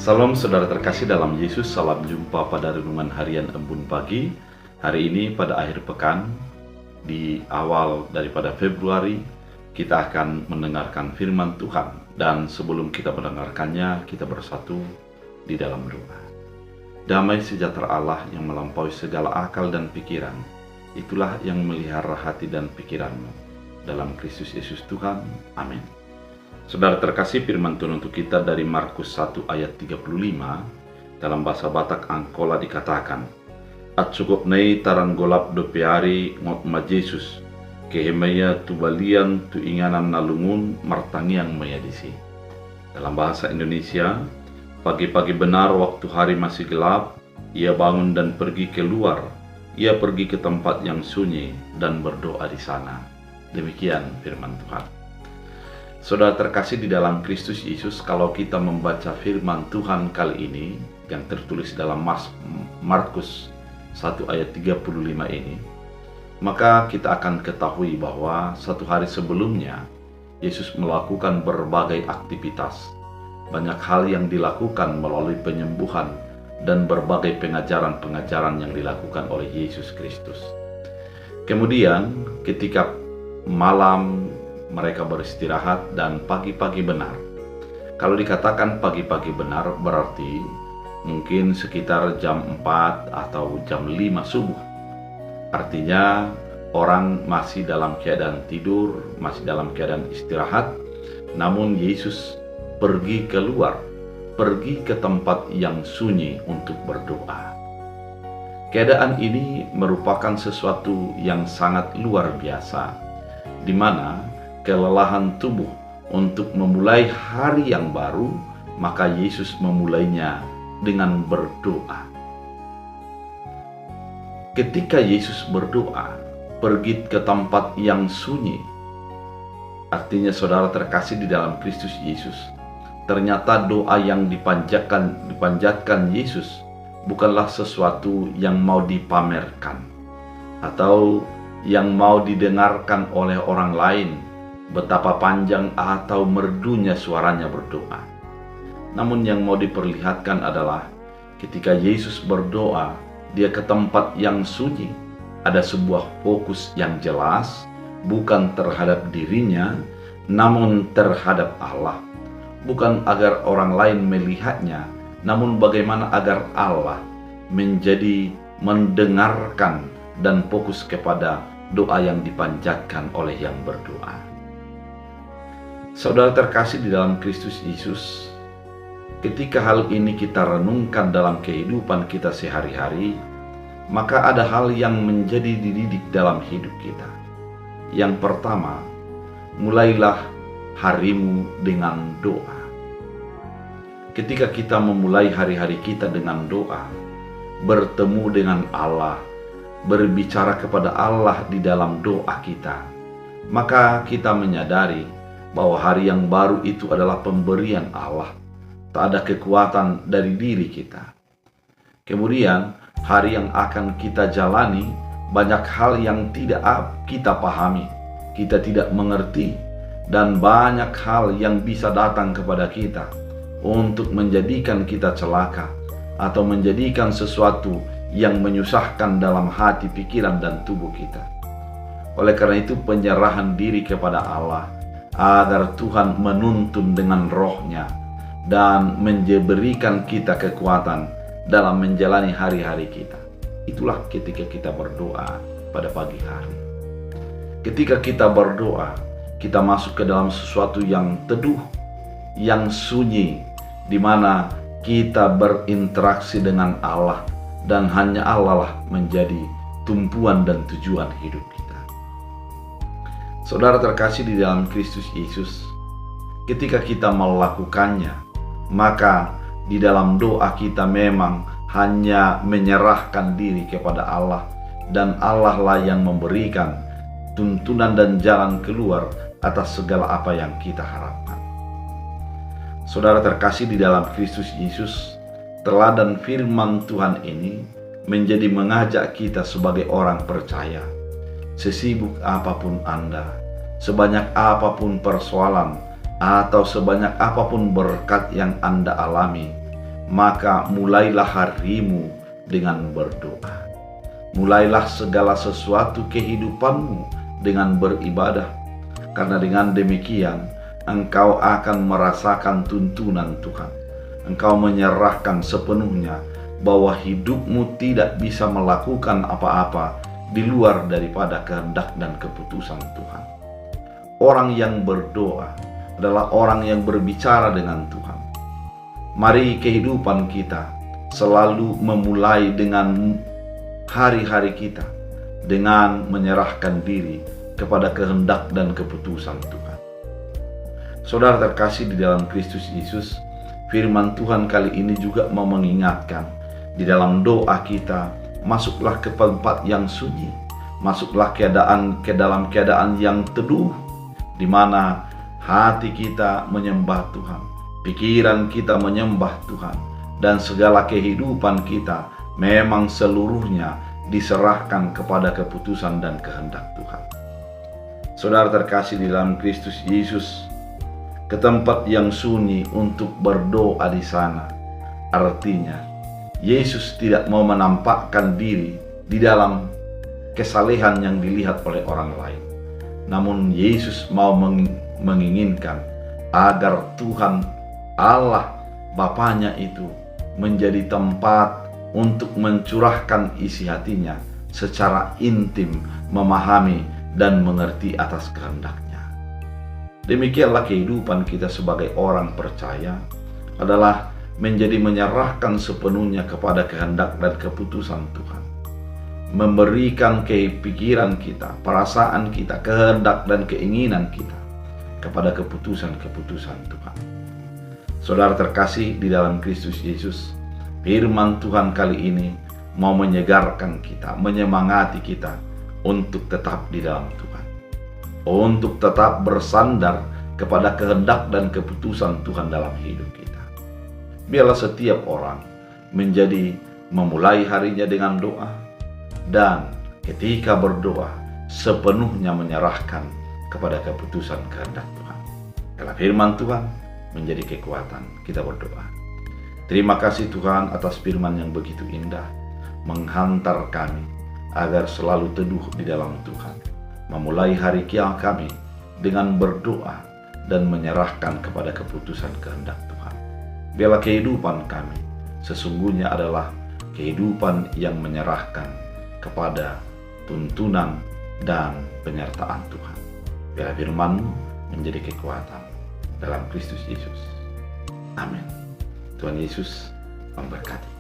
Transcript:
Salam saudara terkasih dalam Yesus, salam jumpa pada renungan harian Embun Pagi. Hari ini pada akhir pekan, di awal daripada Februari, kita akan mendengarkan firman Tuhan. Dan sebelum kita mendengarkannya, kita bersatu di dalam doa. Damai sejahtera Allah yang melampaui segala akal dan pikiran, itulah yang melihara hati dan pikiranmu. Dalam Kristus Yesus Tuhan, amin. Saudara terkasih, firman Tuhan untuk kita dari Markus 1 ayat 35, dalam bahasa Batak Angkola dikatakan, "At cukup nei tarang golap dopeari ngot ma Jesus, kehemaya tu balian tu inganan nalungun martangiang mayadisi." Dalam bahasa Indonesia, pagi-pagi benar waktu hari masih gelap, ia bangun dan pergi keluar. Ia pergi ke tempat yang sunyi dan berdoa di sana. Demikian firman Tuhan. Saudara terkasih di dalam Kristus Yesus, kalau kita membaca firman Tuhan kali ini yang tertulis dalam Markus 1 ayat 35 ini, maka kita akan ketahui bahwa satu hari sebelumnya Yesus melakukan berbagai aktivitas. Banyak hal yang dilakukan melalui penyembuhan dan berbagai pengajaran-pengajaran yang dilakukan oleh Yesus Kristus. Kemudian ketika malam mereka beristirahat dan pagi-pagi benar. Kalau dikatakan pagi-pagi benar berarti mungkin sekitar jam 4 atau jam 5 subuh. Artinya orang masih dalam keadaan tidur, masih dalam keadaan istirahat. Namun Yesus pergi keluar, pergi ke tempat yang sunyi untuk berdoa. Keadaan ini merupakan sesuatu yang sangat luar biasa, di mana kelelahan tubuh untuk memulai hari yang baru, maka Yesus memulainya dengan berdoa. Ketika Yesus berdoa, pergi ke tempat yang sunyi. Artinya saudara terkasih di dalam Kristus Yesus, ternyata doa yang dipanjatkan Yesus bukanlah sesuatu yang mau dipamerkan atau yang mau didengarkan oleh orang lain, betapa panjang atau merdunya suaranya berdoa. Namun yang mau diperlihatkan adalah ketika Yesus berdoa, dia ke tempat yang sunyi. Ada sebuah fokus yang jelas, bukan terhadap dirinya, namun terhadap Allah. Bukan agar orang lain melihatnya, namun bagaimana agar Allah menjadi mendengarkan dan fokus kepada doa yang dipanjatkan oleh yang berdoa. Saudara terkasih di dalam Kristus Yesus, ketika hal ini kita renungkan dalam kehidupan kita sehari-hari, maka ada hal yang menjadi dididik dalam hidup kita. Yang pertama, mulailah harimu dengan doa. Ketika kita memulai hari-hari kita dengan doa, bertemu dengan Allah, berbicara kepada Allah di dalam doa kita, maka kita menyadari bahwa hari yang baru itu adalah pemberian Allah. Tak ada kekuatan dari diri kita. Kemudian hari yang akan kita jalani, banyak hal yang tidak kita pahami, kita tidak mengerti, dan banyak hal yang bisa datang kepada kita untuk menjadikan kita celaka atau menjadikan sesuatu yang menyusahkan dalam hati, pikiran, dan tubuh kita. Oleh karena itu penyerahan diri kepada Allah agar Tuhan menuntun dengan roh-Nya dan memberikan kita kekuatan dalam menjalani hari-hari kita. Itulah ketika kita berdoa pada pagi hari. Ketika kita berdoa, kita masuk ke dalam sesuatu yang teduh, yang sunyi, di mana kita berinteraksi dengan Allah dan hanya Allah lah menjadi tumpuan dan tujuan hidup kita. Saudara terkasih di dalam Kristus Yesus, ketika kita melakukannya, maka di dalam doa kita memang hanya menyerahkan diri kepada Allah, dan Allah lah yang memberikan tuntunan dan jalan keluar atas segala apa yang kita harapkan. Saudara terkasih di dalam Kristus Yesus, teladan firman Tuhan ini menjadi mengajak kita sebagai orang percaya. Sesibuk apapun Anda, sebanyak apapun persoalan, atau sebanyak apapun berkat yang Anda alami, maka mulailah harimu dengan berdoa. Mulailah segala sesuatu kehidupanmu dengan beribadah, karena dengan demikian engkau akan merasakan tuntunan Tuhan. Engkau menyerahkan sepenuhnya bahwa hidupmu tidak bisa melakukan apa-apa di luar daripada kehendak dan keputusan Tuhan. Orang yang berdoa adalah orang yang berbicara dengan Tuhan. Mari kehidupan kita selalu memulai dengan hari-hari kita dengan menyerahkan diri kepada kehendak dan keputusan Tuhan. Saudara terkasih di dalam Kristus Yesus, firman Tuhan kali ini juga mau mengingatkan, di dalam doa kita, masuklah ke tempat yang sunyi, masuklah ke dalam keadaan yang teduh, di mana hati kita menyembah Tuhan, pikiran kita menyembah Tuhan, dan segala kehidupan kita memang seluruhnya diserahkan kepada keputusan dan kehendak Tuhan. Saudara terkasih di dalam Kristus Yesus, ke tempat yang sunyi untuk berdoa di sana, artinya Yesus tidak mau menampakkan diri di dalam kesalehan yang dilihat oleh orang lain. Namun Yesus mau menginginkan agar Tuhan Allah Bapanya itu menjadi tempat untuk mencurahkan isi hatinya secara intim, memahami dan mengerti atas kehendaknya. Demikianlah kehidupan kita sebagai orang percaya adalah menjadi menyerahkan sepenuhnya kepada kehendak dan keputusan Tuhan. Memberikan pikiran kita, perasaan kita, kehendak dan keinginan kita kepada keputusan-keputusan Tuhan. Saudara terkasih di dalam Kristus Yesus, firman Tuhan kali ini mau menyegarkan kita, menyemangati kita untuk tetap di dalam Tuhan, untuk tetap bersandar kepada kehendak dan keputusan Tuhan dalam hidup kita. Biarlah setiap orang memulai harinya dengan doa, dan ketika berdoa sepenuhnya menyerahkan kepada keputusan kehendak Tuhan. Karena firman Tuhan menjadi kekuatan kita berdoa. Terima kasih Tuhan atas firman yang begitu indah, menghantar kami agar selalu teduh di dalam Tuhan, memulai hari kami dengan berdoa dan menyerahkan kepada keputusan kehendak Tuhan. Biarlah kehidupan kami sesungguhnya adalah kehidupan yang menyerahkan kepada tuntunan dan penyertaan Tuhan. Biarlah firman-Mu menjadi kekuatan dalam Kristus Yesus. Amin. Tuhan Yesus memberkati.